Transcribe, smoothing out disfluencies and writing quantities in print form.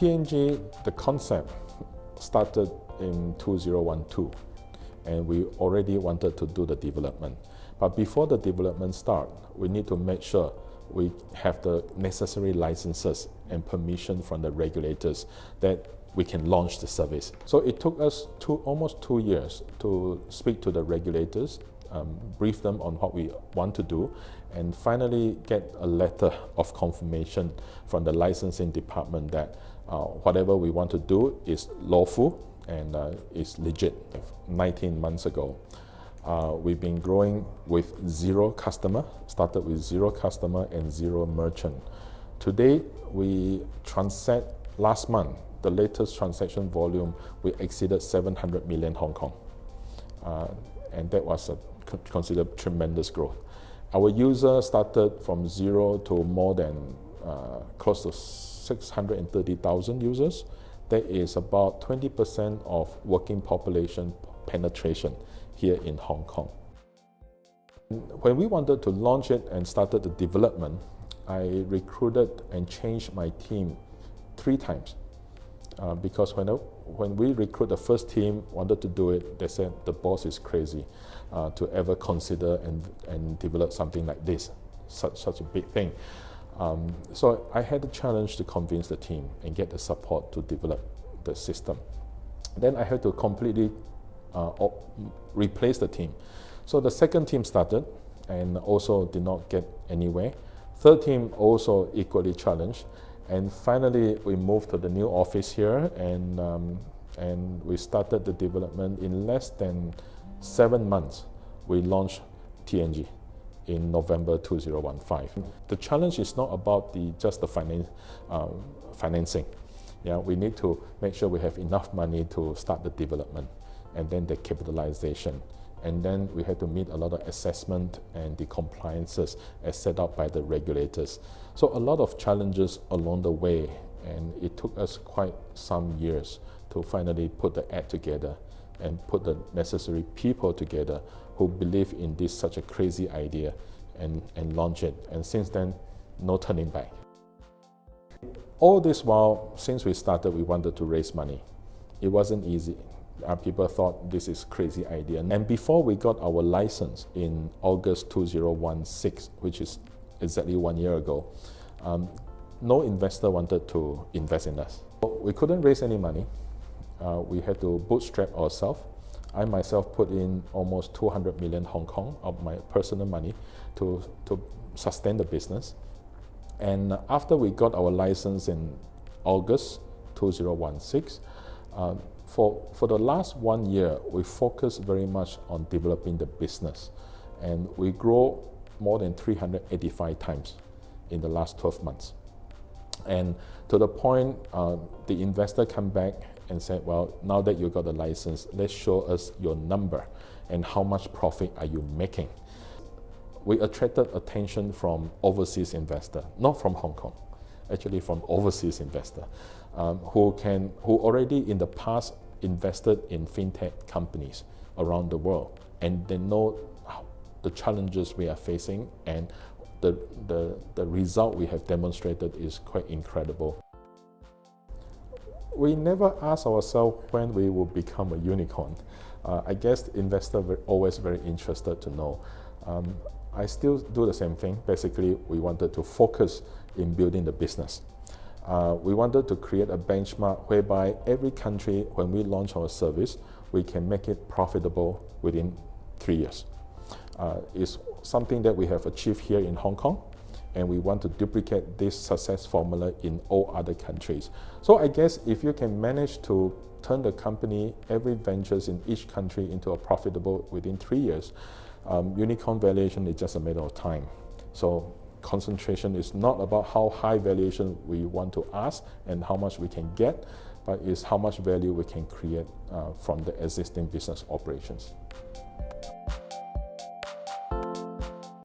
TNG, the concept started in 2012, and we already wanted to do the development. But before the development start, we need to make sure we have the necessary licenses and permission from the regulators that we can launch the service. So it took us almost 2 years to speak to the regulators, brief them on what we want to do, and finally get a letter of confirmation from the licensing department that whatever we want to do is lawful and is legit. 19 months ago, we've been growing with 0 customer, started with 0 customer and 0 merchant. Today, we transact, last month, the latest transaction volume, we exceeded 700 million Hong Kong. And that was considered tremendous growth. Our users started from 0 to more than close to 630,000 users. That is about 20% of working population penetration here in Hong Kong. When we wanted to launch it and started the development, I recruited and changed my team 3 times. Because when we recruit the first team, wanted to do it, they said the boss is crazy to ever consider and develop something like this, such a big thing. So I had the challenge to convince the team and get the support to develop the system. Then I had to completely replace the team. So the second team started and also did not get anywhere. Third team also equally challenged. And finally, we moved to the new office here, and we started the development in less than 7 months. We launched TNG in November 2015. The challenge is not about just the financing. Yeah, we need to make sure we have enough money to start the development, and then the capitalization. And then we had to meet a lot of assessment and the compliances as set out by the regulators. So a lot of challenges along the way, and it took us quite some years to finally put the act together and put the necessary people together who believe in this such a crazy idea and launch it. And since then, no turning back. All this while, since we started, we wanted to raise money. It wasn't easy. People thought this is a crazy idea. And before we got our license in August 2016, which is exactly 1 year ago, no investor wanted to invest in us. We couldn't raise any money. We had to bootstrap ourselves. I myself put in almost 200 million Hong Kong of my personal money to sustain the business. And after we got our license in August 2016, for the last 1 year, we focused very much on developing the business, and we grow more than 385 times in the last 12 months. And to the point, the investor came back and said, well, now that you got the license, let's show us your number and how much profit are you making. We attracted attention from overseas investor, not from Hong Kong, actually from overseas investor, who already in the past invested in fintech companies around the world, and they know the challenges we are facing, and the result we have demonstrated is quite incredible. We never ask ourselves when we will become a unicorn. I guess investors are always very interested to know. I still do the same thing. Basically, we wanted to focus in building the business. We wanted to create a benchmark whereby every country, when we launch our service, we can make it profitable within 3 years. It's something that we have achieved here in Hong Kong, and we want to duplicate this success formula in all other countries. So I guess if you can manage to turn the company, every ventures in each country into a profitable within 3 years, unicorn valuation is just a matter of time. So concentration is not about how high valuation we want to ask and how much we can get, but it's how much value we can create from the existing business operations.